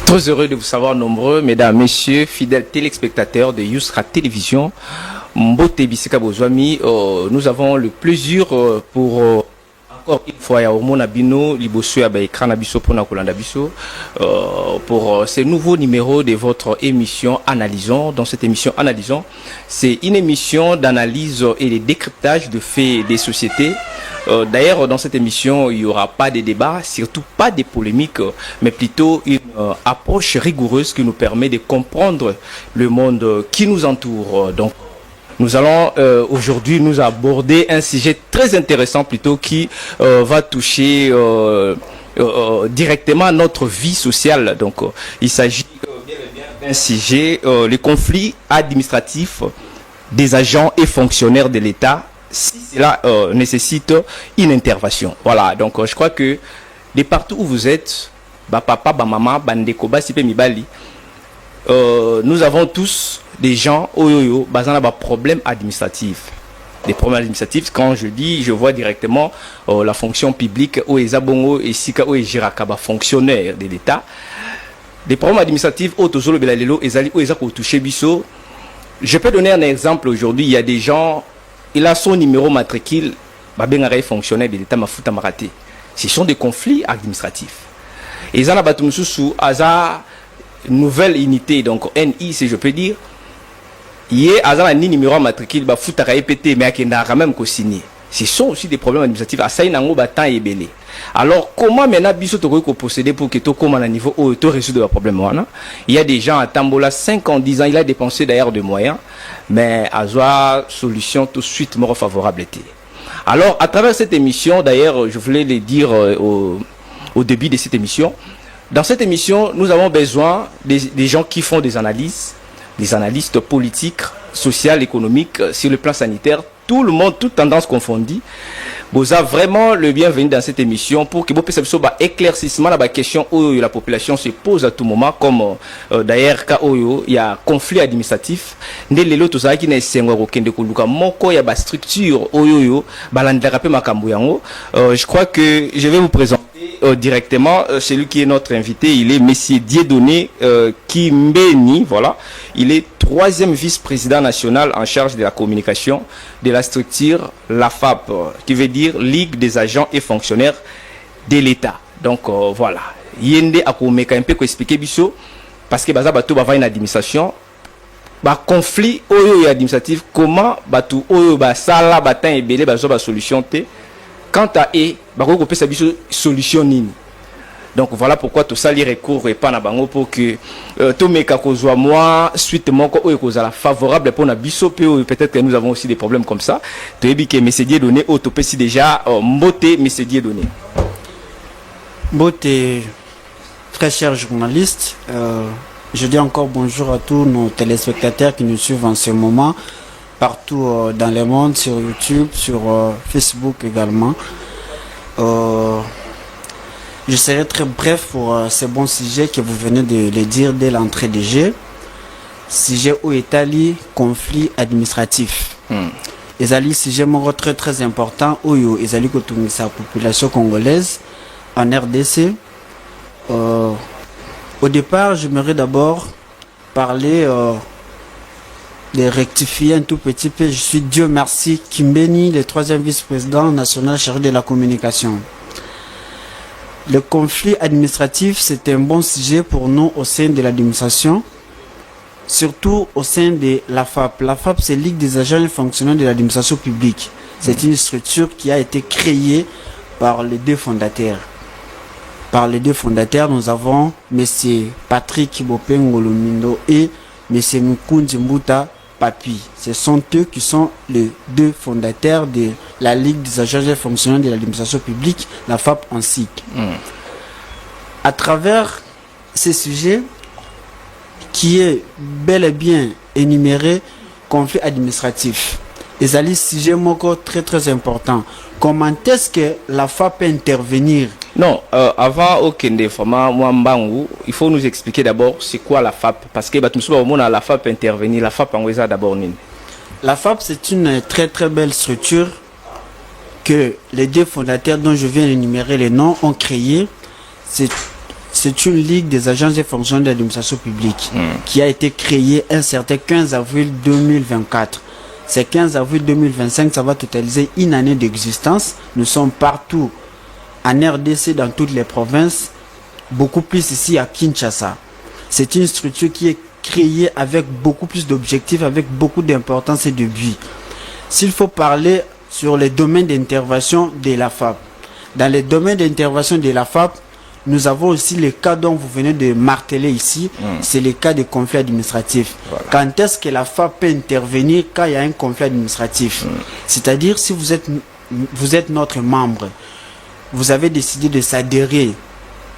Très heureux de vous savoir nombreux, mesdames, messieurs, fidèles téléspectateurs de Yousra Télévision. Mbote Bisika Bozwami, nous avons le plaisir pour encore une fois ya hormona bino liboso ya ba écran na biso pona kolanda biso pour ce nouveau numéro de votre émission Analysons. Dans cette émission Analysons, c'est une émission d'analyse et de décryptage de faits des sociétés. D'ailleurs, dans cette émission, il n'y aura pas de débat, surtout pas de polémiques, mais plutôt une approche rigoureuse qui nous permet de comprendre le monde qui nous entoure. Donc, nous allons aujourd'hui nous aborder un sujet très intéressant plutôt qui va toucher directement notre vie sociale. Donc, il s'agit bien et bien d'un sujet, les conflits administratifs des agents et fonctionnaires de l'État, si cela nécessite une intervention. Voilà, donc je crois que de partout où vous êtes, bah papa, bah maman, bah ndeko, bah sipe mibali, nous avons tous des gens oyoyo, bah zana bah problèmes administratifs. Des problèmes administratifs, quand je dis, je vois directement la fonction publique où les abongo et sika où les jirakaba fonctionnaires de l'État. Des problèmes administratifs où tozolo belalelo ezali où ezako touché biso. Je peux donner un exemple aujourd'hui, il y a des gens, il a son numéro matricule, babengare fonctionnaire de l'État mafuta maraté. Ce sont des conflits administratifs. Et zana batumususu aza nouvelle unité, donc NI si je peux dire, yé azana ni numéro matricule bafuta répété mais akenda même ko signé. Ce sont aussi des problèmes administratifs à ça nango batan ebele. Alors comment maintenant biso to ko posséder pour que to comme à niveau où to résoudre le problème wana? Il y a des gens à Tambola 5 ans 10 ans, il a dépensé d'ailleurs de moyens mais azwa solution tout de suite more favorable était. Alors à travers cette émission d'ailleurs, je voulais le dire au début de cette émission, dans cette émission, nous avons besoin des gens qui font des analyses, des analystes politiques, sociales, économiques, sur le plan sanitaire, tout le monde, toute tendance confondue. Vous avez vraiment le bienvenu dans cette émission pour que vous puissiez avoir un éclaircissement à la question où la population se pose à tout moment, comme d'ailleurs quand il y a un conflit administratif. Je crois que je vais vous présenter directement celui qui est notre invité. Il est Monsieur Dieudonné Kimbeni, voilà. Il est 3e vice-président national en charge de la communication de la structure LAFAP, qui veut dire Ligue des agents et fonctionnaires de l'État. Donc voilà. Yende akomeka un peu expliquer biso parce que baza bato bava une administration ba conflit oyo administratif comment batu oyo ba sala batan ebele bazo ba solution te quant à ba ko pesa biso solution nini. Donc voilà pourquoi tout ça les recours et pas na bango pour que tout meka kozwa moi suite moko oyo kozala favorable pour na biso peut-être que nous avons aussi des problèmes comme ça. To yebi que monsieur Dieudonné autopesi déjà mbote monsieur Dieudonné. Mbote très cher journaliste, je dis encore bonjour à tous nos téléspectateurs qui nous suivent en ce moment partout dans le monde, sur YouTube, sur Facebook également. Je serai très bref pour ce bon sujet que vous venez de le dire dès l'entrée des jeux. Sujet où est allé conflit administratif. Les alliés sujet très très important où ils allaient continuer sa population congolaise en RDC. Au départ, j'aimerais d'abord parler de rectifier un tout petit peu. Je suis Dieu merci Kimbeni, le 3e vice-président national chargé de la communication. Le conflit administratif, c'est un bon sujet pour nous au sein de l'administration, surtout au sein de la FAP. La FAP, c'est Ligue des agents et fonctionnaires de l'administration publique. C'est une structure qui a été créée par les deux fondateurs. Par les deux fondateurs, nous avons M. Patrick Bopengolomindo et M. Mukundi Mbuta Papi. Ce sont eux qui sont les deux fondateurs de la Ligue des agents et fonctionnaires de l'administration publique, la FAP en SIC. À travers ces sujets, qui est bel et bien énuméré, conflit administratif. Et c'est un sujet très très important. Comment est-ce que la FAP peut intervenir? Non, avant aucun format, il faut nous expliquer d'abord c'est quoi la FAP. Parce que la FAP intervenir, la FAP en d'abord. La FAP, c'est une très très belle structure que les deux fondateurs dont je viens d'énumérer les noms ont créé. c'est une ligue des agences et fonctionnaires de l'administration publique qui a été créée un certain 15 avril 2024. C'est 15 avril 2025, ça va totaliser une année d'existence. Nous sommes partout en RDC, dans toutes les provinces, beaucoup plus ici à Kinshasa. C'est une structure qui est créée avec beaucoup plus d'objectifs, avec beaucoup d'importance et de but. S'il faut parler sur les domaines d'intervention de la FAP, dans les domaines d'intervention de la FAP, nous avons aussi les cas dont vous venez de marteler ici, c'est les cas de conflits administratifs. Voilà. Quand est-ce que la FAP peut intervenir quand il y a un conflit administratif? C'est-à-dire si vous êtes notre membre, vous avez décidé de s'adhérer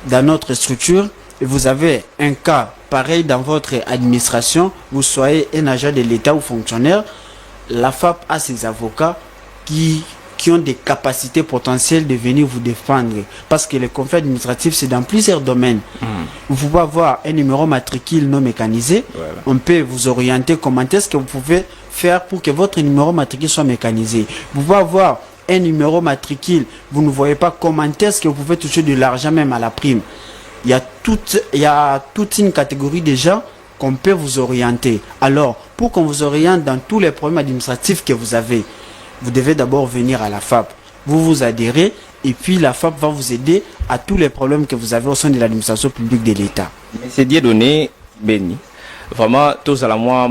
dans notre structure et vous avez un cas pareil dans votre administration, vous soyez un agent de l'État ou fonctionnaire, la FAP a ses avocats qui ont des capacités potentielles de venir vous défendre. Parce que les conflits administratifs, c'est dans plusieurs domaines. Vous pouvez avoir un numéro matricule non mécanisé. Voilà. On peut vous orienter comment est-ce que vous pouvez faire pour que votre numéro matricule soit mécanisé. Vous pouvez avoir un numéro matricule, vous ne voyez pas comment est-ce que vous pouvez toucher de l'argent même à la prime. Il y a toute une catégorie de gens qu'on peut vous orienter. Alors, pour qu'on vous oriente dans tous les problèmes administratifs que vous avez, vous devez d'abord venir à la FAP. Vous vous adhérez et puis la FAP va vous aider à tous les problèmes que vous avez au sein de l'administration publique de l'État. C'est Dieudonné Béni. Vraiment, tous à la moi,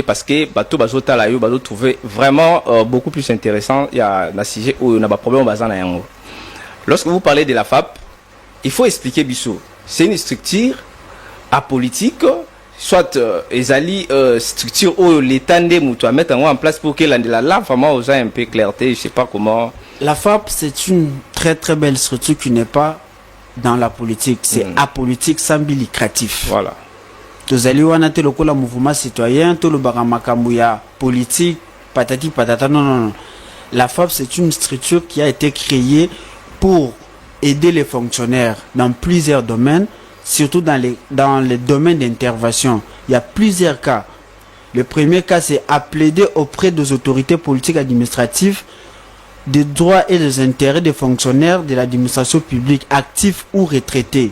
parce que bateau bazota la yo bateau trouver vraiment beaucoup plus intéressant. Il y a un sujet où on a pas problème bazan na yango. Lorsque vous parlez de la FAP, il faut expliquer Bissou. C'est une structure apolitique. Soit ezali structure où l'État doit mettre en place pour que là vraiment aux un peu clarté, je sais pas comment. La FAP, c'est une très très belle structure qui n'est pas dans la politique, c'est apolitique sans but lucratif. Voilà. Tozali wana te lokola mouvement citoyen, to le baramakambouya politique, patati patata, non. La FAP, c'est une structure qui a été créée pour aider les fonctionnaires dans plusieurs domaines. Surtout dans les domaines d'intervention. Il y a plusieurs cas. Le premier cas, c'est à plaider auprès des autorités politiques administratives des droits et des intérêts des fonctionnaires de l'administration publique, actifs ou retraités.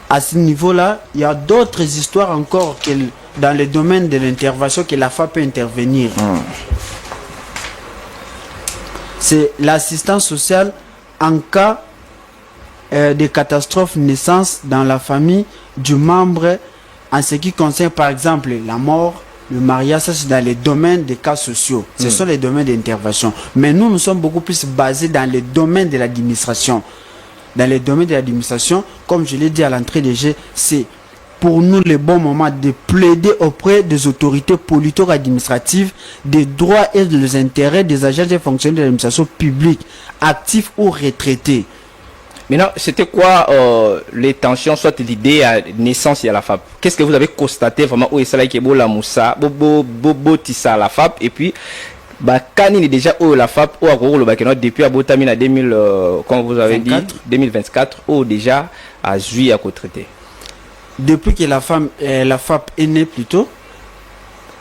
À ce niveau-là, il y a d'autres histoires encore que dans le domaine de l'intervention que la FAP peut intervenir. C'est l'assistance sociale en cas des catastrophes naissance dans la famille du membre en ce qui concerne par exemple la mort, le mariage, ça c'est dans les domaines des cas sociaux. Ce sont les domaines d'intervention. Mais nous sommes beaucoup plus basés dans les domaines de l'administration. Dans les domaines de l'administration, comme je l'ai dit à l'entrée des jeux, c'est pour nous le bon moment de plaider auprès des autorités politico-administratives des droits et des intérêts des agents et fonctionnaires de l'administration publique, actifs ou retraités. Maintenant, c'était quoi les tensions, soit l'idée à naissance et à la FAP? Qu'est-ce que vous avez constaté vraiment où est ça qui est beau la moussa, bobo tissa la FAP et puis Kani est déjà où la FAP ou à gros le Bakeno depuis à Botamina 2000 comme vous avez 24. Dit 2024 ou déjà à juillet à co-traité. Depuis que la FAP est née plutôt,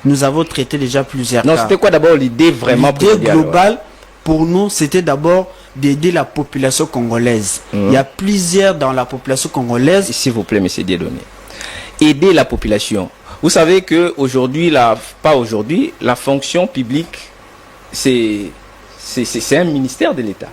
nous avons traité déjà plusieurs cas. Non, c'était quoi d'abord l'idée vraiment globale pour nous, c'était d'abord d'aider la population congolaise. Il y a plusieurs dans la population congolaise. S'il vous plaît, monsieur Dieudonné. Aider la population. Vous savez que aujourd'hui, la fonction publique, c'est un ministère de l'État.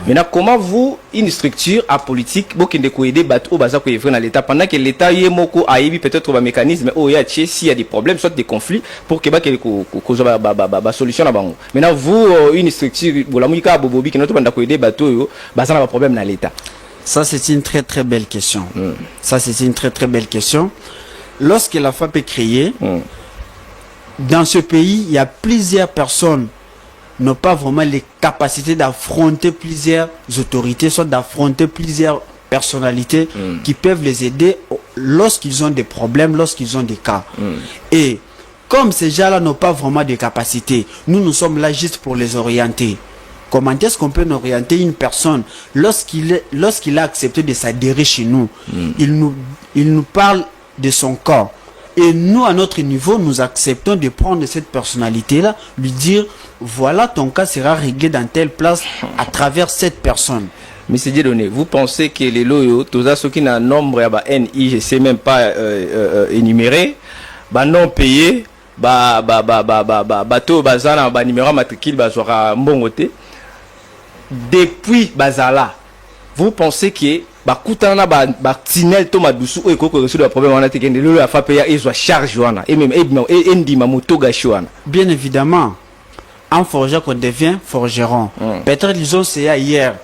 Maintenant, comment vous, une structure apolitique, vous qui ne aider bateau dans l'État, pendant que l'État y est peut-être un mécanisme, s'il y a des problèmes, soit des conflits, pour que la solution. Maintenant, vous, une structure, vous l'avez dit, qui ne aider bateau, ça un problème dans l'État. Ça, c'est une très très belle question. Ça, c'est une très très belle question. Lorsque la FAP est créée, dans ce pays, il y a plusieurs personnes n'ont pas vraiment les capacités d'affronter plusieurs autorités, soit d'affronter plusieurs personnalités qui peuvent les aider lorsqu'ils ont des problèmes, lorsqu'ils ont des cas. Et comme ces gens-là n'ont pas vraiment de capacités, nous sommes là juste pour les orienter. Comment est-ce qu'on peut orienter une personne lorsqu'il a accepté de s'adhérer chez nous? Il nous parle de son corps. Et nous, à notre niveau, nous acceptons de prendre cette personnalité-là, lui dire, voilà, ton cas sera réglé dans telle place à travers cette personne. Monsieur Dieudonné, vous pensez que les loyaux, tous ceux qui ont un nombre NI, je ne sais même pas énumérer, non payé, bateau bazana numéro matricule bazora mbongote depuis bazala. Vous pensez que kutana tinel to madusu o ekoko résoudre le problème on a te kende le afa payer et soit charge wana et même et ndima moto gashi wana. Bien évidemment, en forgeron qu'on devient forgeron. Peut-être disons c'est hier.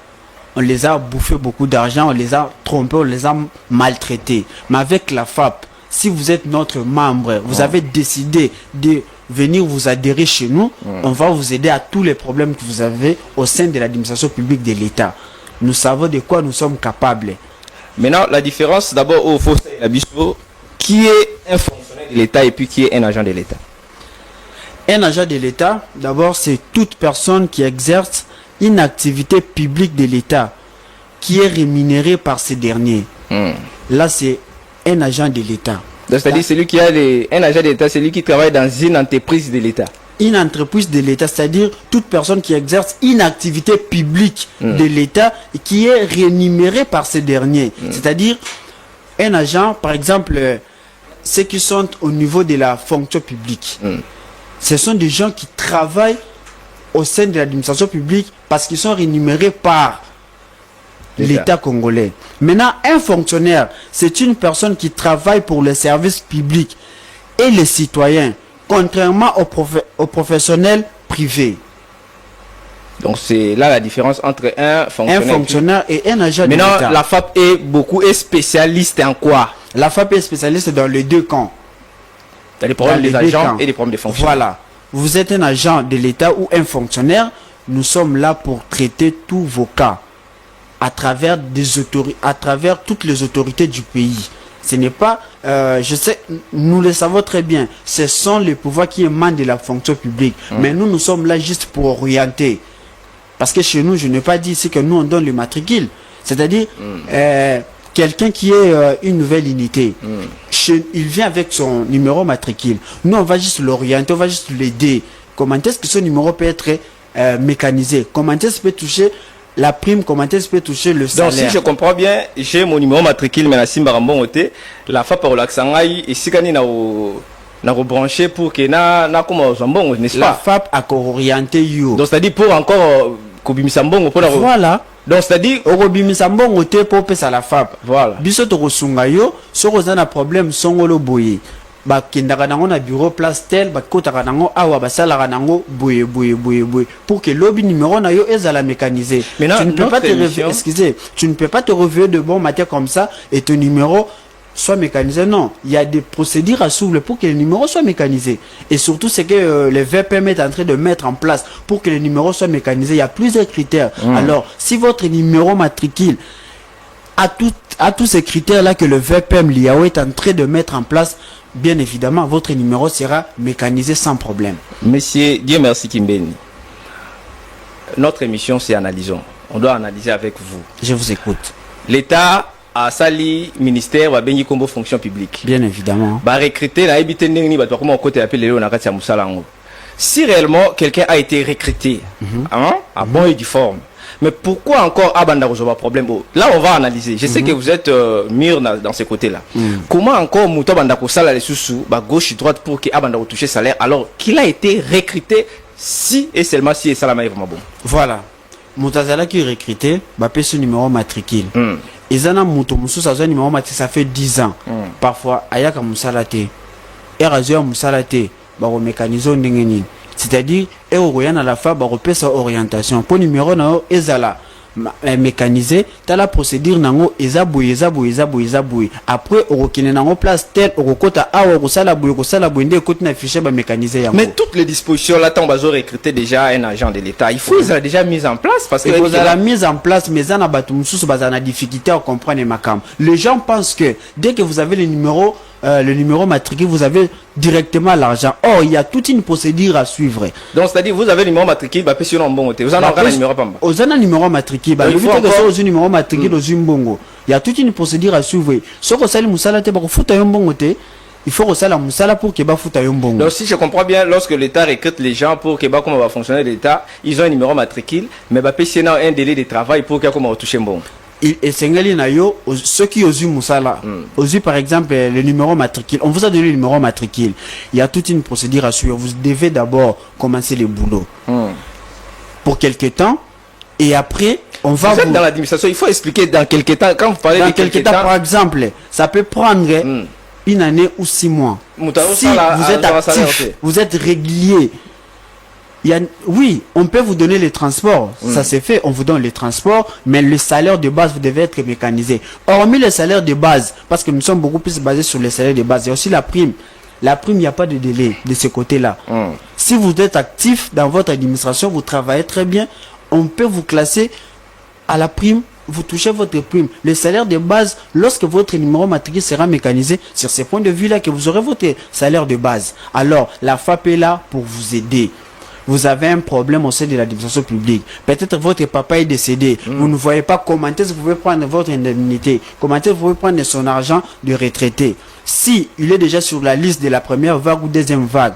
On les a bouffé beaucoup d'argent, on les a trompés, on les a maltraités. Mais avec la FAP, si vous êtes notre membre, vous avez décidé de venir vous adhérer chez nous, on va vous aider à tous les problèmes que vous avez au sein de l'administration publique de l'État. Nous savons de quoi nous sommes capables. Maintenant, la différence d'abord au fossé, qui est un fonctionnaire de l'État et puis qui est un agent de l'État. Un agent de l'État, d'abord, c'est toute personne qui exerce une activité publique de l'État qui est rémunérée par ces derniers. Là, c'est un agent de l'État. C'est-à-dire celui qui a un agent de l'État, c'est celui qui travaille dans une entreprise de l'État. Une entreprise de l'État, c'est-à-dire toute personne qui exerce une activité publique de l'État et qui est rémunérée par ces derniers. C'est-à-dire un agent, par exemple, ceux qui sont au niveau de la fonction publique. Ce sont des gens qui travaillent au sein de l'administration publique parce qu'ils sont rémunérés par l'État congolais. Maintenant, un fonctionnaire, c'est une personne qui travaille pour le service public et les citoyens, contrairement aux professionnels privés. Donc c'est là la différence entre un fonctionnaire et un agent de l'État. Maintenant, la FAP est spécialiste en quoi? La FAP est spécialiste dans les deux camps. Dans les problèmes des agents et les problèmes des fonctionnaires. Voilà. Vous êtes un agent de l'État ou un fonctionnaire, nous sommes là pour traiter tous vos cas à travers toutes les autorités du pays. Ce n'est pas, je sais, nous le savons très bien, ce sont les pouvoirs qui émanent de la fonction publique. Mais nous sommes là juste pour orienter. Parce que chez nous, je n'ai pas dit ici que nous on donne le matricule. C'est-à-dire, quelqu'un qui est une nouvelle unité, il vient avec son numéro matricule. Nous, on va juste l'orienter, on va juste l'aider. Comment est-ce que ce numéro peut être mécanisé? Comment est-ce qu'il peut toucher la prime? Comment est-ce qu'il peut toucher le salaire? Donc, si je comprends bien, j'ai mon numéro matricule, mais la Simba Rambongote, la FAP par l'Axangaï, et si on a rebranché pour que na comme Zambon, n'est-ce pas? La FAP a orienté you. Donc, c'est-à-dire pour encore Kobimisambon, pour la voilà. Donc c'est-à-dire Orobimisambon ote pour pesa la FAP. Voilà. Biso to kosunga yo, soko za na problème songolo boye. Ba kendaka nango na bureau place tel, ba kotaka nango awa ba salaka nango boye pour que lobby numéro na yo ezala mécanisé. Tu ne peux pas te réveiller, excusez, tu ne peux pas te réveiller de bon matin comme ça et ton numéro soit mécanisé. Non, il y a des procédures à suivre pour que le numéro soit mécanisé. Et surtout, c'est que le VPM est en train de mettre en place pour que le numéro soit mécanisé. Il y a plusieurs critères. Alors, si votre numéro matricule a tous ces critères-là que le VPM l'IAO est en train de mettre en place, bien évidemment, votre numéro sera mécanisé sans problème. Monsieur, Dieu merci Kimbeni. Notre émission, c'est Analysons. On doit analyser avec vous. Je vous écoute. L'État a sali ministère wa bengi kombo fonction publique. Bien évidemment. Ba recruter na ebité ndenge ba comment côté appelé on a kati ya musala ngo. Si réellement quelqu'un a été recruté, à bon et due forme. Mais pourquoi encore abanda rezoba problème? Là on va analyser. Je sais que vous êtes mûr dans ces côtés-là. Comment encore muto banda ko sala les sous ba gauche droite pour que abanda toucher salaire alors qu'il a été recruté si et seulement si et salama est vraiment bon. Voilà. Mutazala qui est recruté, ba paie ce numéro matricule. Ezana muto mususu azwa numéro matricule, ça fait 10 ans. Parfois ayaka musala te. Erazo musala te, ba ko mécaniser ndenge nini. C'est-à-dire eroya na la fa ba ko pesa orientation. Pour numéro na ezala mécanisé, t'as la procédure nango ezaboui. Après orokine nango place tête orokota awa kosala boui nde côté na fichier ba mécanisé yango. Mais toutes les dispositions là tant bazo recruter déjà un agent de l'État, il faut ils ont déjà mis en place parce que vous avez la mise en place mais ça na batu mususu bazana difficulté à comprendre makam. Les gens pensent que dès que vous avez le numéro matricule, vous avez directement l'argent. Or, il y a toute une procédure à suivre. Donc, c'est-à-dire, vous avez le numéro matricule, bah, vous avez encore un numéro pamba. Vous avez un numéro matricule, bah, il faut encore un numéro matricule au Zimbongo. Il y a toute une procédure à suivre. Ce que vous avez musala te, bah, vous foutez un bon côté. il faut que la musala pour que bafuta yombongo. Donc si je comprends bien, lorsque l'État recrute les gens pour que comment va fonctionner l'État, ils ont un numéro matricule, mais bah PC a un délai de travail pour que comment toucher bon. Et Sengali na yo, ceux qui osent musala, osent par exemple le numéro matricule. On vous a donné le numéro matricule. Il y a toute une procédure à suivre. Vous devez d'abord commencer le boulot pour quelque temps, et après on va. Vous êtes dans l'administration, il faut expliquer dans quelque temps. Quand vous parlez dans de quelque temps, par exemple, ça peut prendre une année ou 6 mois. Si vous êtes actif, vous êtes régulier. Oui, on peut vous donner les transports, ça c'est fait, on vous donne les transports, mais le salaire de base, vous devez être mécanisé. Hormis le salaire de base, parce que nous sommes beaucoup plus basés sur le salaire de base, il y a aussi la prime. La prime, il n'y a pas de délai de ce côté-là. Si vous êtes actif dans votre administration, vous travaillez très bien, on peut vous classer à la prime, vous touchez votre prime. Le salaire de base, lorsque votre numéro matricule sera mécanisé, sur ce point de vue-là, que vous aurez votre salaire de base. Alors, la FAP est là pour vous aider. Vous avez un problème au sein de l'administration publique. Peut-être votre papa est décédé. Vous ne voyez pas comment est-ce que vous pouvez prendre votre indemnité. Comment est-ce que vous pouvez prendre son argent de retraité. Si il est déjà sur la liste de la première vague ou deuxième vague,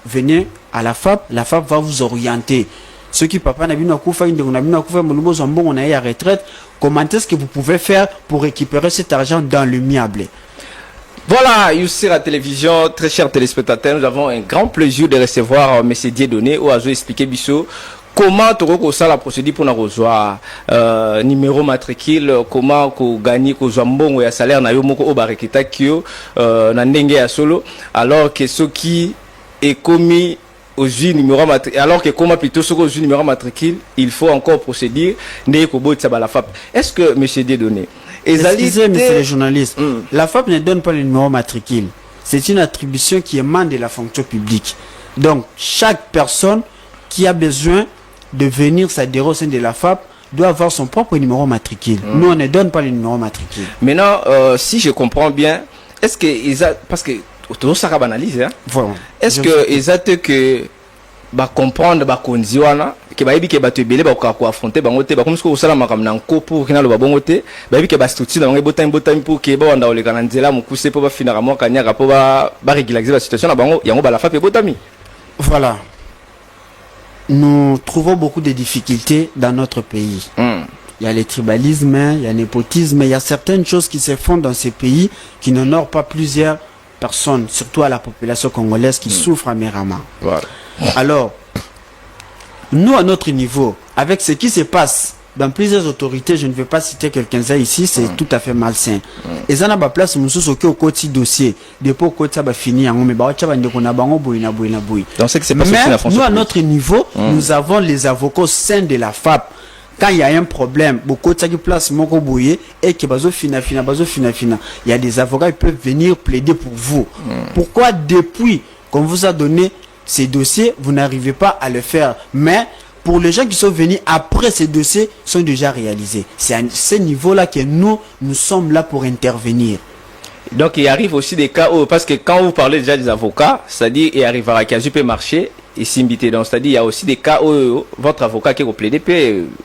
venez à la FAP va vous orienter. Ceux qui papa n'a bien on a eu à retraite. Comment est-ce que vous pouvez faire pour récupérer cet argent dans le miable? Voilà, Youssi la télévision, très chers téléspectateurs, nous avons un grand plaisir de recevoir M. Dieudonné ou à expliquer Bissot comment tu as la procédure pour nous recevoir numéro matricule, comment tu gagnes un bon salaire na yo moko o barekita kyo na ndenge ya solo, alors que ce qui est commis aux numéro matricule, alors que comment plutôt ce aux numéro matricule, il faut encore procéder n'est ko botsa ba la FAP. Est-ce que M. Dieudonné excusez, monsieur le journaliste, la FAP ne donne pas le numéro matricule. C'est une attribution qui émane de la fonction publique. Donc, chaque personne qui a besoin de venir s'adhérer au sein de la FAP doit avoir son propre numéro matricule. Nous, on ne donne pas le numéro matricule. Maintenant, si je comprends bien, est-ce que parce que tout ça va analyser, hein? Voilà. Est-ce que exact que ba comprendre ba konziwana ke ba yebi ke ba tebele ba ko affronter bango te ba comme ce que osala makam na nko pour kina lo ba bongo te ba yebi ke ba structure na bango botami pour ke ba wanda oleka na nzela mukuse po ba finira mo kanyaka po ba régulariser la situation na bango yango ba la fa pe botami. Voilà. Nous trouvons beaucoup de difficultés dans notre pays. Il y a le tribalisme, il y a le népotisme, il y a certaines choses qui se font dans ces pays qui n'honorent pas plusieurs personnes, surtout à la population congolaise qui souffre amèrement. Voilà. Alors, nous à notre niveau, avec ce qui se passe dans plusieurs autorités, je ne vais pas citer quelqu'un-là ici, c'est tout à fait malsain. Et ça n'a pas place, nous sommes au côté dossier, depuis que ça va finir, mais donc c'est que c'est pas mais nous à notre niveau, nous avons les avocats au sein de la FAP. Quand il y a un problème, beaucoup de place moko bouillé et que bazo fina, il y a des avocats qui peuvent venir plaider pour vous. Pourquoi depuis qu'on vous a donné ces dossiers, vous n'arrivez pas à le faire? Mais pour les gens qui sont venus après, ces dossiers sont déjà réalisés. C'est à ce niveau-là que nous sommes là pour intervenir. Donc il arrive aussi des cas où, parce que quand vous parlez déjà des avocats, c'est-à-dire il arrivera qu'à peut marcher et s'imiter. Donc c'est-à-dire il y a aussi des cas où votre avocat qui est plaidé peut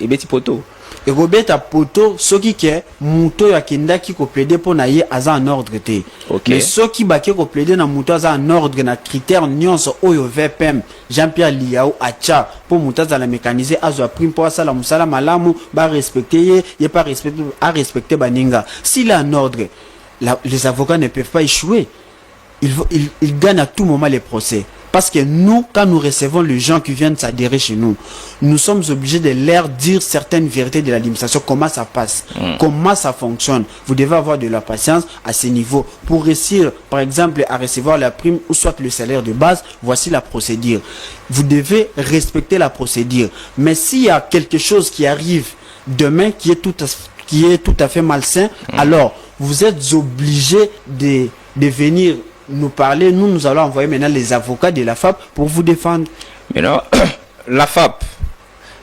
et petit poteau. Et Robert poto ce qui est muto ya kenda qui ko plaider pour naie aza en ordre té. Mais ce qui ba qui ko plaider na muto aza en ordre na critère nyonso oyo VPM Jean-Pierre Liao acha pour muto za la mécaniser azo prime pour ça la musala malamu ba respecter y pas respecter à respecter baninga. S'il est en ordre, les avocats ne peuvent pas échouer. Ils gagnent à tout moment les procès. Parce que nous, quand nous recevons les gens qui viennent s'adhérer chez nous, nous sommes obligés de leur dire certaines vérités de l'administration, comment ça passe, comment ça fonctionne. Vous devez avoir de la patience à ce niveau. Pour réussir, par exemple, à recevoir la prime ou soit le salaire de base, voici la procédure. Vous devez respecter la procédure. Mais s'il y a quelque chose qui arrive demain qui est tout à fait malsain, alors vous êtes obligés de venir nous parler. Nous allons envoyer maintenant les avocats de la FAP pour vous défendre. Maintenant, la FAP,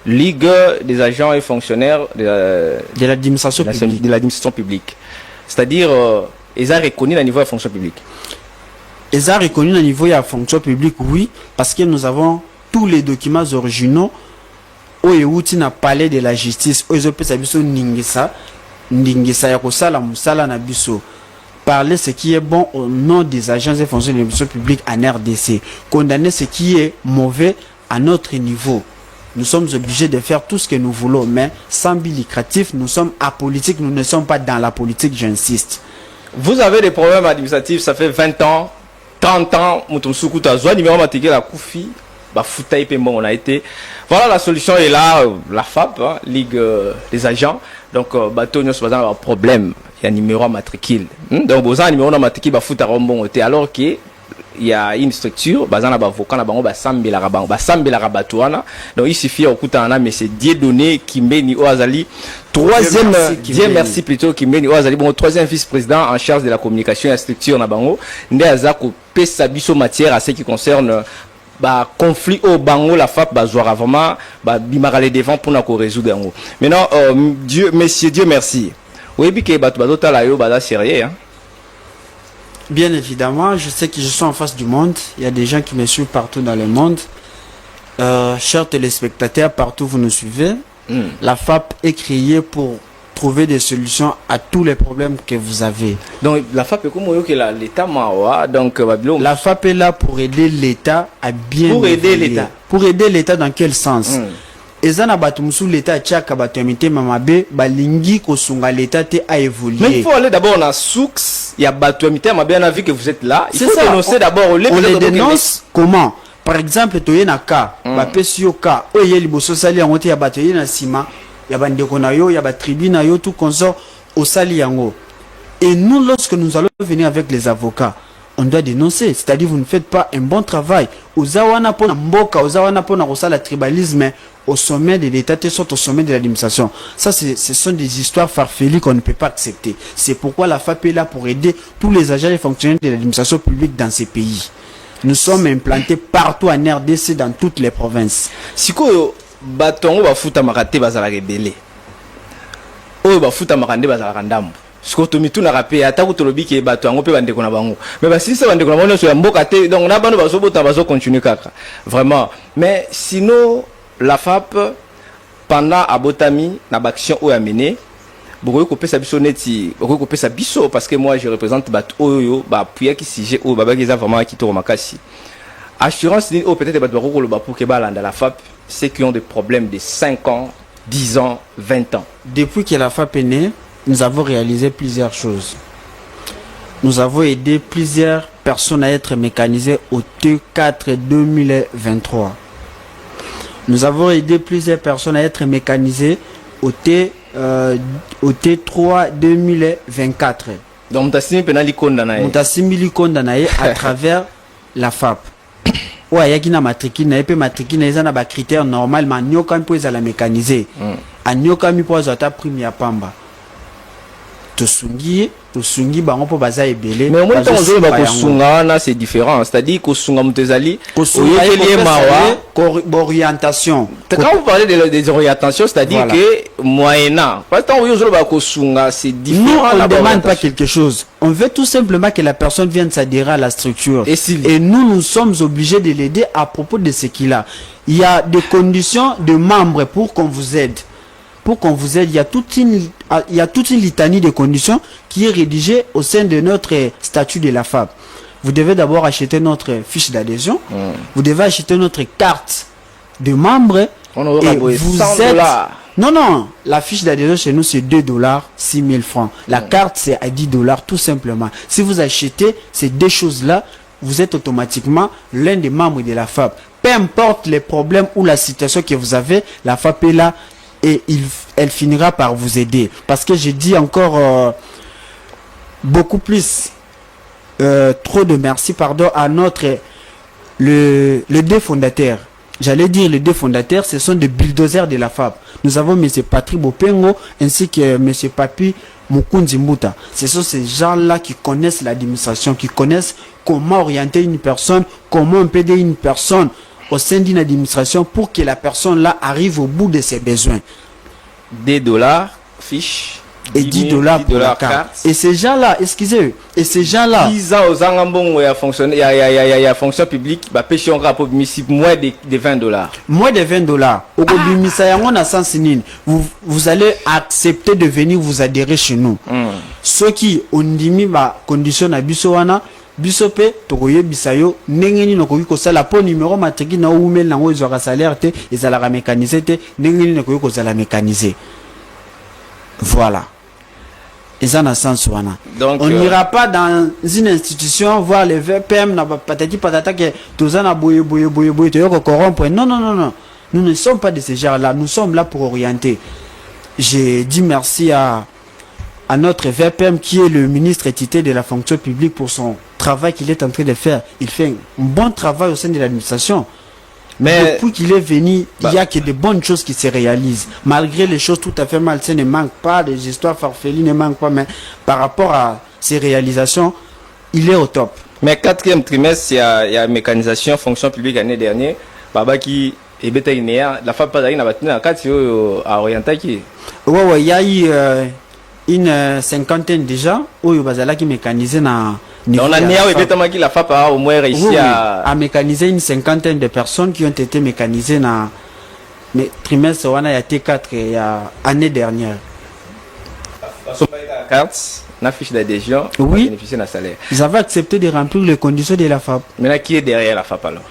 Ligue des agents et fonctionnaires de l'administration publique. C'est-à-dire, ils ont reconnu le niveau de la fonction publique. Ils ont reconnu le niveau de la fonction publique, oui, parce que nous avons tous les documents originaux où il a parlé de la justice, où ils ont pu s'abuser Ningisa ya kosala musala na biso. parler ce qui est bon au nom des agents et fonctionnaires de l'administration publique en RDC, condamner ce qui est mauvais à notre niveau. Nous sommes obligés de faire tout ce que nous voulons, mais sans but lucratif, nous sommes apolitiques, nous ne sommes pas dans la politique, j'insiste. Vous avez des problèmes administratifs, ça fait 20 ans, 30 ans, on a été. Voilà, la solution est là, la FAP, hein, Ligue des agents. Donc, bateau, nous avons un problème. Il y a un numéro matricule. Donc, vous avez un numéro matricule, alors que il y a une structure, bazana bavoka na bango ba sambela rabango, ba sambela rabatuana. Donc il suffit au kutana mais c'est Dieudonné Kimbeni Oazali, troisième Dieu merci plutôt Kimbeni Oazali, bon troisième vice-président en charge de la communication et la structure na bango, ndé azako pesa biso matière à ce qui concerne ba conflit au bango la FAP bazwara vraiment ba bimara les devant pour na ko résoudre yango. Maintenant Dieu messieurs Dieu merci. Oui bi ke batu bazota la yo baza sérieux hein. Bien évidemment, je sais que je suis en face du monde. Il y a des gens qui me suivent partout dans le monde. Chers téléspectateurs, partout vous nous suivez. La FAP est créée pour trouver des solutions à tous les problèmes que vous avez. Donc la FAP est comme l'État mawa. Donc la FAP est là pour aider l'État à bien. Pour aider l'État. Pour aider l'État dans quel sens? Ezana batumsu l'État tchaka batumité mamabe balingi kosunga l'État te a évolué. Mais il faut aller d'abord dans soux, il y a batumité mamabe on a vu que vous êtes là. Il faut dénoncer d'abord on les dénonce comment? Par exemple toye na ka ba pesio ka oye liboso sali yango te ya batoye na sima ya bandeko na yo ya ba tribu na yo tout consort au sali yango. Et nous lorsque nous allons venir avec les avocats on doit dénoncer, c'est-à-dire vous ne faites pas un bon travail. Ozawana pona mboka, ozawana pona rosala tribalisme au sommet de l'État, au sommet de l'administration. Ça, ce sont des histoires farfelues qu'on ne peut pas accepter. C'est pourquoi la FAP est là pour aider tous les agents et fonctionnaires de l'administration publique dans ces pays. Nous sommes implantés partout en RDC, dans toutes les provinces. Si vous batongo ba futa makate bazala rebelle. Oyo ba futa makande bazala kandambo. Sikoto mitu na rapé atako tolobi ke bato yango pe bandeko na bango mais ba si ça bandeko na bango so ya mboka te donc na bano bazo bota bazo continuer kaka vraiment mais sinon la FAP pendant abotami na action o ya mené beaucoup ko pesa biso neti beaucoup ko pesa biso parce que moi je représente bato oyo ba puya ki sujet o baba kiza vraiment ki to makasi assurance ni o peut-être bato ko lo ba pour ke balanda la FAP ceux qui ont des problèmes de 5 ans 10 ans 20 ans depuis que la FAP est née. Nous avons réalisé plusieurs choses. Nous avons aidé plusieurs personnes à être mécanisées au T4 2023. Nous avons aidé plusieurs personnes à être mécanisées au T3 2024. Donc, Mutasimili Kondanaye à travers la FAP. Ouais, il y a matricule, il y a des critères normalement. Nyoka mi poza la mécaniser. Nyoka mi poza ta première pamba. Tosungi bango po baza ebele mais au moins on va kosunga na c'est différent c'est-à-dire kosunga mutezali orientation quand vous parlez des orientations c'est-à-dire voilà. Que moyennant parce que on va kosunga c'est différent. Nous on ne demande pas quelque chose, on veut tout simplement que la personne vienne s'adhérer à la structure et nous sommes obligés de l'aider à propos de ce qu'il a. Il y a des conditions de membres pour qu'on vous aide. Pour qu'on vous aide, il y a toute une litanie de conditions qui est rédigée au sein de notre statut de la FAP. Vous devez d'abord acheter notre fiche d'adhésion. Vous devez acheter notre carte de membre. Et vous êtes... Non, la fiche d'adhésion chez nous c'est $2, 6 000 francs. La carte c'est à $10 tout simplement. Si vous achetez ces deux choses-là, vous êtes automatiquement l'un des membres de la FAP. Peu importe les problèmes ou la situation que vous avez, la FAP est là. Et elle finira par vous aider. Parce que j'ai dit encore beaucoup plus, trop de merci, pardon, à les deux fondateurs. J'allais dire les deux fondateurs, ce sont des bulldozers de la FAP. Nous avons M. Patrick Bopengo ainsi que M. Papi Mukunzi Mbuta. Ce sont ces gens-là qui connaissent l'administration, qui connaissent comment orienter une personne, comment aider une personne au sein d'une administration pour que la personne là arrive au bout de ses besoins. $2 fiche et 10 dollars pour la carte. Et ces gens-là, excusez, et ces gens-là, 10 ans aux Angambon, il y a fonction publique, bah, pêcher un rapport moins de 20 dollars. Moins de 20 dollars. Au vous allez accepter de venir vous adhérer chez nous. Ceux qui ont dit, bah, condition à Bissowana, Bissope, Togoye, Bissayo, Nengeni, Nokoyi, Kosala, pour numéro matriki, na oumel, na ou, ils aura salaire, ils allaient la mécaniser, Nengeni, Nokoyi, Kosala, mécaniser. Voilà. Et ça n'a sens wana. Donc on n'ira pas dans une institution voir les VPM na patati patata que tous en a boye tu veux corrompre. Non. Nous ne sommes pas de ces gens-là, nous sommes là pour orienter. J'ai dit merci à notre VPM qui est le ministre étité de la fonction publique pour son travail qu'il est en train de faire. Il fait un bon travail au sein de l'administration. Mais depuis qu'il est venu, il y a que de bonnes choses qui se réalisent. Malgré les choses tout à fait malsaines ne manquent pas, les histoires farfelues ne manquent pas, mais par rapport à ces réalisations, il est au top. Mais 4e trimestre, il y a mécanisation, fonction publique l'année dernière. Baba qui est bête la FAP pas d'ailleurs n'a pas à orienter qui. Ouais, il y a eu une cinquantaine déjà où il y a qui mécanisé na. On a la FAP a au moins réussi à mécaniser une cinquantaine de personnes qui ont été mécanisées dans le trimestre il y a T4 il y a l'année dernière. Carte, la fiche d'adhésion, oui, bénéficier d'un salaire. Ils avaient accepté de remplir les conditions de la FAP. Maintenant, qui est derrière la FAP alors?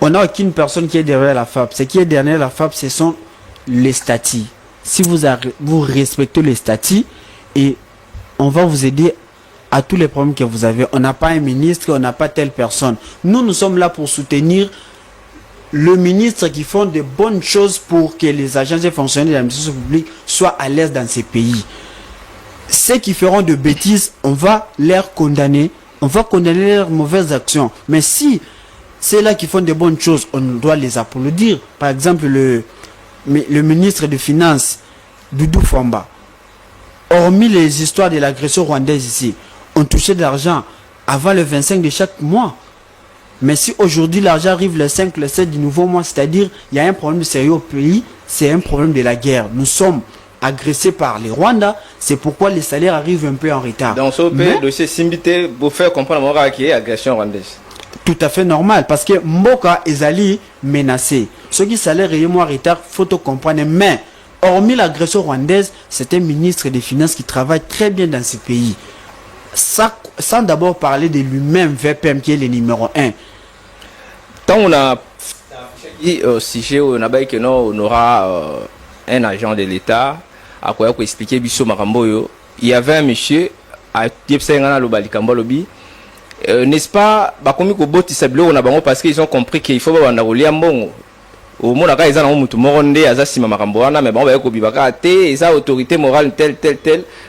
On n'a aucune personne qui est derrière la FAP. Ce qui est derrière la FAP, ce sont les statuts. Si vous respectez les statuts, et on va vous aider à tous les problèmes que vous avez. On n'a pas un ministre, on n'a pas telle personne. Nous sommes là pour soutenir le ministre qui font de bonnes choses pour que les agences et fonctionnaires de l'administration publique soient à l'aise dans ces pays. Ceux qui feront de bêtises, on va les condamner. On va condamner leurs mauvaises actions. Mais si c'est là qui font de bonnes choses, on doit les applaudir. Par exemple, le ministre des Finances, Doudou Famba, hormis les histoires de l'agression rwandaise ici, on touchait de l'argent avant le 25 de chaque mois. Mais si aujourd'hui l'argent arrive le 5, le 7 du nouveau mois, c'est-à-dire il y a un problème sérieux au pays, c'est un problème de la guerre. Nous sommes agressés par les Rwandais, c'est pourquoi les salaires arrivent un peu en retard. Dans ce pays, dossier Simbité, pour faire comprendre qu'il y a agression rwandaise. Tout à fait normal, parce que Mboka est allé menacé. Ceux qui salaires arrivent en retard, il faut comprendre. Mais hormis l'agression rwandaise, c'est un ministre des Finances qui travaille très bien dans ce pays. Sans d'abord parler de lui-même, VPM qui est le numéro 1. Tant on a dit au sujet où on aura un agent de l'État à quoi expliquer Bisso Maramboyo, il y avait un monsieur à Tiepsengana Lobalikambo Lobi, n'est-ce pas, comme on a parce qu'ils ont compris qu'il faut avoir un bon. Au moins, ils ont tout monde azasima makamboana, mais bon, bah, kobibaka te, ils ont autorité morale telle,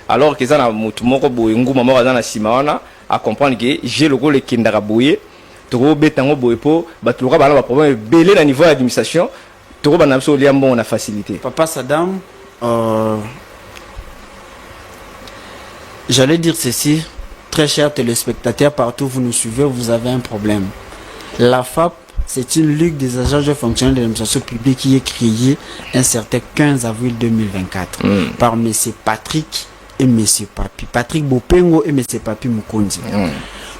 alors qu'ils ont tout monde boyengu maman azana simawana à comprendre que j'ai le rôle qui ndara boyer, trop betango boyepo, bah tout le monde a problème belé à niveau d'administration, tout le monde a absolument bon on a facilité. Papa Saddam, j'allais dire ceci, très chers téléspectateurs partout vous nous suivez, vous avez un problème. La FAP, c'est une ligue des agents et fonctionnaires de l'administration publique qui est créée un certain 15 avril 2024 par M. Patrick et M. Papi. Patrick Bopengo et M. Papi Mukonzi.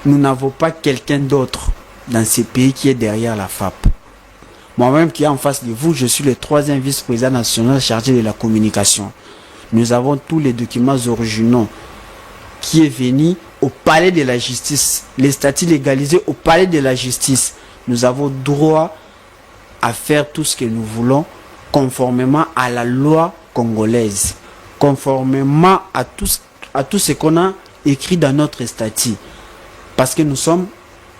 Nous n'avons pas quelqu'un d'autre dans ces pays qui est derrière la FAP. Moi-même qui est en face de vous, je suis le 3e vice-président national chargé de la communication. Nous avons tous les documents originaux qui est venu au palais de la justice, les statuts légalisés au palais de la justice. Nous avons droit à faire tout ce que nous voulons conformément à la loi congolaise, conformément à tout ce qu'on a écrit dans notre statut. Parce que nous sommes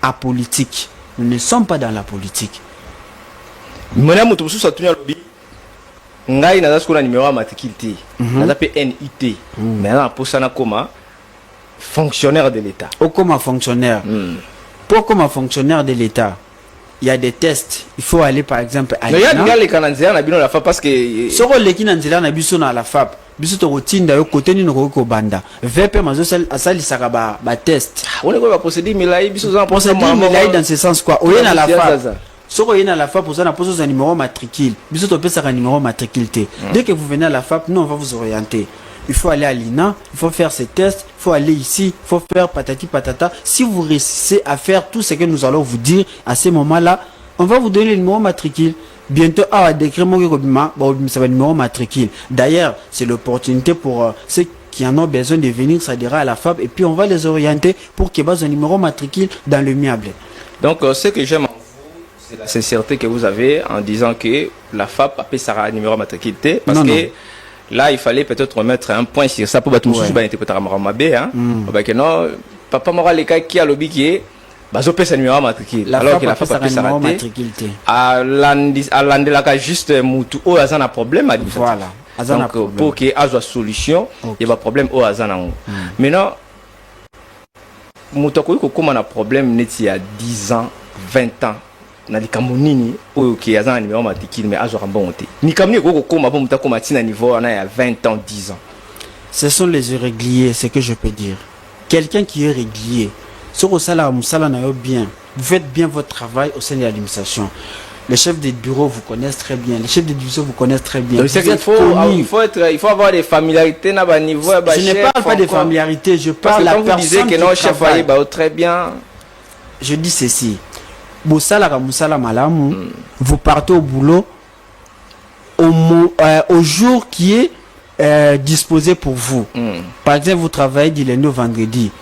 apolitiques. Nous ne sommes pas dans la politique. Fonctionnaire de l'État. Comme fonctionnaire. Pour comme fonctionnaire de l'État, il y a des tests. Il faut aller par exemple à l'INA. Mais il y a les Canadiens à la FAP parce que... Si on les Canadiens à la FAP, biso to rotinda yo côté ni ko banda. VP mazo asali sakaba ba test. On est quoi procéder milai biso za procéder milai dans ce sens quoi. Oye na la FAP. Soko yena la FAP vous na poser un numéro matricule. Biso to pesa un numéro matricule. Dès que vous venez à la FAP, nous on va vous orienter. il faut aller à l'INA, il faut faire ces tests, il faut aller ici, il faut faire patati patata. Si vous réussissez à faire tout ce que nous allons vous dire à ce moment-là, on va vous donner le numéro matricule. Bientôt, décret ça va numéro matricule. D'ailleurs, c'est l'opportunité pour ceux qui en ont besoin de venir s'adhérer à la FAB et puis on va les orienter pour qu'ils aient un numéro matricule dans le miable. Donc, ce que j'aime en vous, c'est la sincérité que vous avez en disant que la FAB a payé un numéro matricule parce non, que non. là, il fallait peut-être mettre un point sur ça pour battre tout le non, papa m'a les cas qui a lobby qui est bazo pesa numéro matricule alors que la FAB a payé numéro matricule à l'andelaka juste mutu o azana problème voilà. Donc, pour qu'il y ait une solution, il y a un problème au hasard. Maintenant, comme on a un problème il y a 10 ans, 20 ans, il y a un numéro matricule, mais il y a un bon côté. Il y a un niveau il y a 20 ans, 10 ans. Ce sont les irréguliers, c'est ce que je peux dire. Quelqu'un qui est régulier, sur le bien, vous faites bien votre travail au sein de l'administration. Les chefs de bureau vous connaissent très bien. Les chefs de division vous connaissent très bien. Il faut avoir des familiarités à niveau. Je ne parle pas de familiarité, je parle de la personne qui travaille. Chef très bien. Je dis ceci. Vous partez au boulot au jour qui est disposé pour vous. Par exemple, vous travaillez du lundi au vendredi.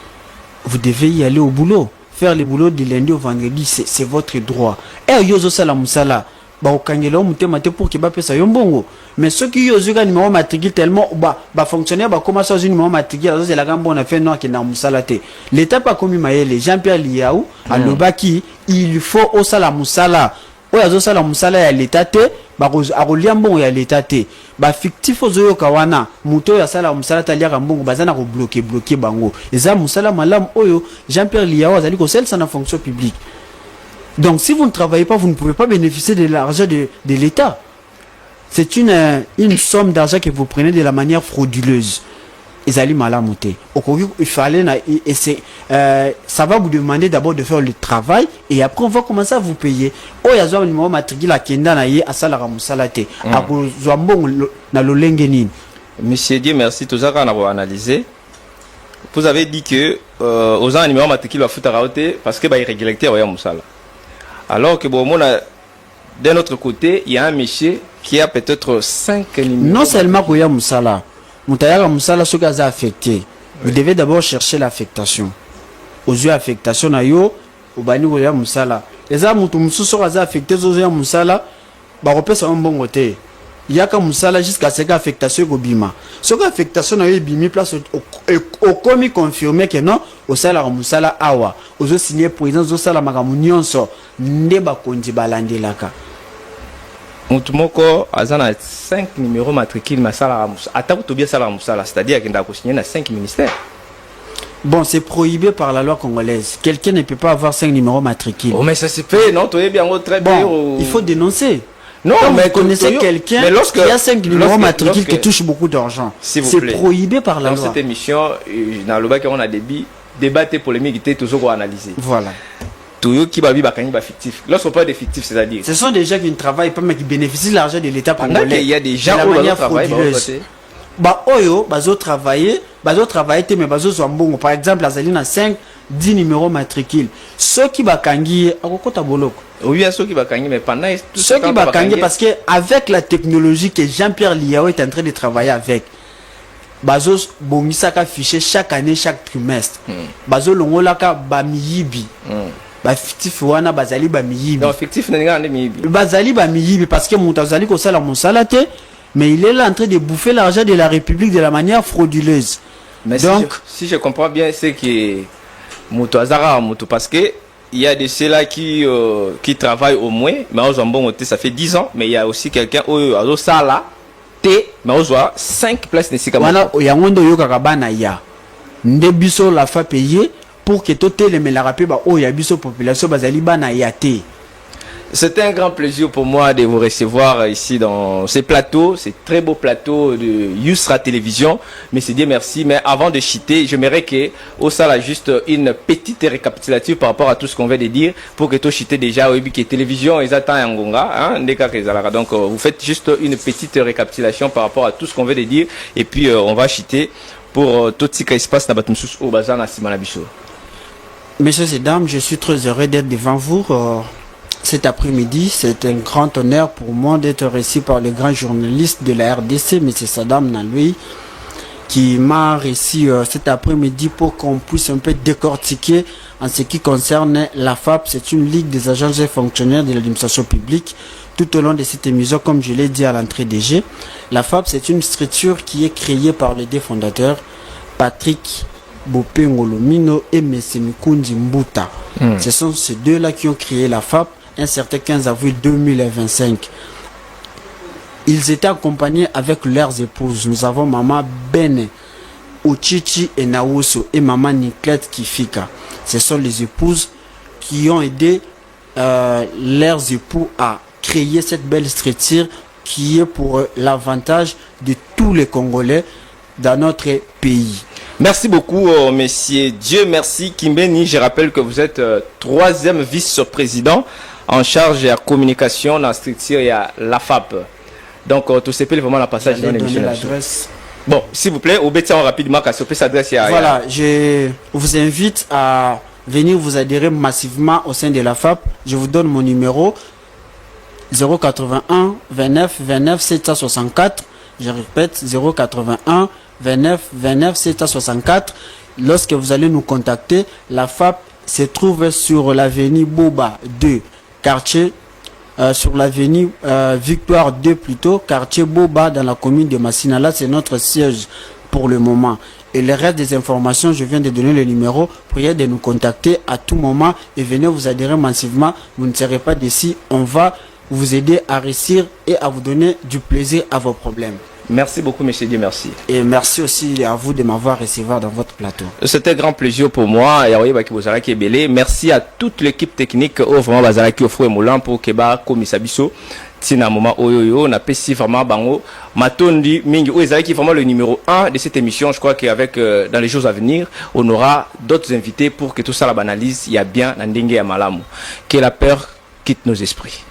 Vous devez y aller au boulot. Faire le boulot du lundi au vendredi, c'est votre droit. Et yozo sala musala, ba okangela mutemate pour que ba pesa yombongo. Mais ceux qui yozo ga numéro matricule tellement ba fonctionnaire ba commencer à numéro matricule, alors c'est la gambo on a fait non qui na musala te. L'état pas comme Maëlle, Jean-Pierre Liaou, à Lobaki, il faut au sala musala. Oyo sala musala ya l'état te, ba arolia mbongo ya l'état te. Ba fictif ozo kawana, muto ya sala musala talia mbongo bazana ko bloquer bango. Eza musala malam oyo Jean-Pierre Liaou azali ko sel sana fonction publique. Donc si vous ne travaillez pas, vous ne pouvez pas bénéficier de l'argent de l'État. C'est une somme d'argent que vous prenez de la manière frauduleuse. Ezali malamoté. Il fallait ça va vous demander d'abord de faire le travail et après on va commencer à vous payer. Oh yazo numéro matricule à kenda na ye asala ramusalate. Ako zwambongo na lolengeni. Monsieur Dieu merci tout ça qu'on a analysé. Vous avez dit que aux gens numéro matricule va foutre raoté parce que irrégularité ouais musala. Alors que bon d'un autre côté, il y a un monsieur qui a peut-être 5 numéros. Non seulement qu'il y a musala. Moutayaka musala ce gaz affecté. Vous devez d'abord chercher l'affectation. Aux yeux affectation na yo, au bani ko ya musala. Les a mutu mususu gaz affecté aux yeux musala, ba repesa un bon côté. Il y a comme musala jusqu'à ce qu'affectation go bima. Ce qu'affectation na yo bimi place au commis confirmé que non, au salaire musala awa. Aux yeux signé président au salaire magamunionso ndeba kondi balandelaka. Mutumoko azana 5 numéros matricules masala musala. Ataku tobia sala musala, c'est-à-dire qu'il a signé dans 5 ministères. Bon, c'est prohibé par la loi congolaise. Quelqu'un ne peut pas avoir 5 numéros matricules. Oh mais ça se fait, non, tu es bien très bien. Il faut dénoncer. Non, quand mais vous connaissez quelqu'un qui a 5 numéros matricules qui touche beaucoup d'argent. C'est prohibé par la loi. Dans cette émission, dans le bac on a débat et polémique qui est toujours analysé. Voilà. Tout qui va vivre à fictif. Lorsqu'on parle de fictif, c'est-à-dire. Ce sont des gens qui ne travaillent pas mais qui bénéficient de l'argent de l'État congolais. Il y a des gens qui travaillent. Bazo travailler, mais bazo zwambongo. Par exemple, la Zaline a 5, 10 numéros matricules. Ceux qui bakangi, akokota boloko. Oui, ceux qui bakangi, mais pendant ceux qui bakangi, parce que avec la technologie que Jean-Pierre Liaou est en train de travailler avec, bazo bongisaka fichier chaque année, chaque trimestre. Bazo longolaka bamiyibi. Ba fictif wana bazali bamiyibi. Non, fictif n'est miyibi. Bazali bamiyibi parce que moutazali ko sala monsalate. Mais il est là en train de bouffer l'argent de la République de la manière frauduleuse. Mais donc, si je comprends bien, c'est que Mouto Azara Mouto, parce que il y a de ceux-là qui travaillent au moins, mais ça fait 10 ans, mais il y a aussi quelqu'un au Sala, mais on voit 5 places de Voilà, il y a un monde qui ya. Ndebiso la fa payer pour que tout le la rapé il y a biso population bazali bana ya te. C'est un grand plaisir pour moi de vous recevoir ici dans ces plateaux, ces très beaux plateaux de Yusra Télévision. Monsieur Dieu merci. Mais avant de chiter, j'aimerais que au a juste une petite récapitulative par rapport à tout ce qu'on vient de dire pour que tout chiter déjà au que télévision ils attendent en Gonga, hein, donc vous faites juste une petite récapitulation par rapport à tout ce qu'on vient de dire et puis on va chiter pour tout ce qui se passe dans Batmoussous au bazar na Simanabiso. Messieurs et dames, je suis très heureux d'être devant vous. Cet après-midi, c'est un grand honneur pour moi d'être reçu par le grand journaliste de la RDC, M. Saddam Naloui, qui m'a reçu cet après-midi pour qu'on puisse un peu décortiquer en ce qui concerne la FAP. C'est une ligue des agents et fonctionnaires de l'administration publique. Tout au long de cette émission, comme je l'ai dit à l'entrée des jeux, la FAP, c'est une structure qui est créée par les deux fondateurs, Patrick Bopé Ngolomino et M. Mikundi Mbuta. Ce sont ces deux-là qui ont créé la FAP un certain 15 avril 2025. Ils étaient accompagnés avec leurs épouses. Nous avons Maman Bene, Uchichi et Naousso et Maman Niklet Kifika. Ce sont les épouses qui ont aidé leurs époux à créer cette belle structure qui est pour l'avantage de tous les Congolais dans notre pays. Merci beaucoup, messieurs. Dieu merci, Kimbeni. Je rappelle que vous êtes troisième vice-président en charge de la communication dans la structure et à la FAP. Donc, tout ce peut vraiment la passage dans l'émission. Bon, s'il vous plaît, obéissez rapidement car cette adresse. Voilà, je vous invite à venir vous adhérer massivement au sein de la FAP. Je vous donne mon numéro 081 29 29 764. Je répète, 081 29 29 764. Lorsque vous allez nous contacter, la FAP se trouve sur l'avenue Boba 2, quartier, sur l'avenue Victoire 2 plutôt, quartier Boba dans la commune de Massinala. C'est notre siège pour le moment. Et le reste des informations, je viens de donner le numéro. Priez de nous contacter à tout moment et venez vous adhérer massivement. Vous ne serez pas d'ici. On va vous aider à réussir et à vous donner du plaisir à vos problèmes. Merci beaucoup, monsieur Dieu, merci. Et merci aussi à vous de m'avoir reçu dans votre plateau. C'était un grand plaisir pour moi. Et merci à toute l'équipe technique au vraiment Bazaraki au Fouet Moulan pour Keba Komisabiso. Tina moment oyoyo na pesi vraiment bango matondi mingi qui vraiment le numéro 1 de cette émission. Je crois qu'avec dans les jours à venir on aura d'autres invités pour que tout ça la banalise. Il y a bien Nandingue ya Malamu. Que la peur quitte nos esprits.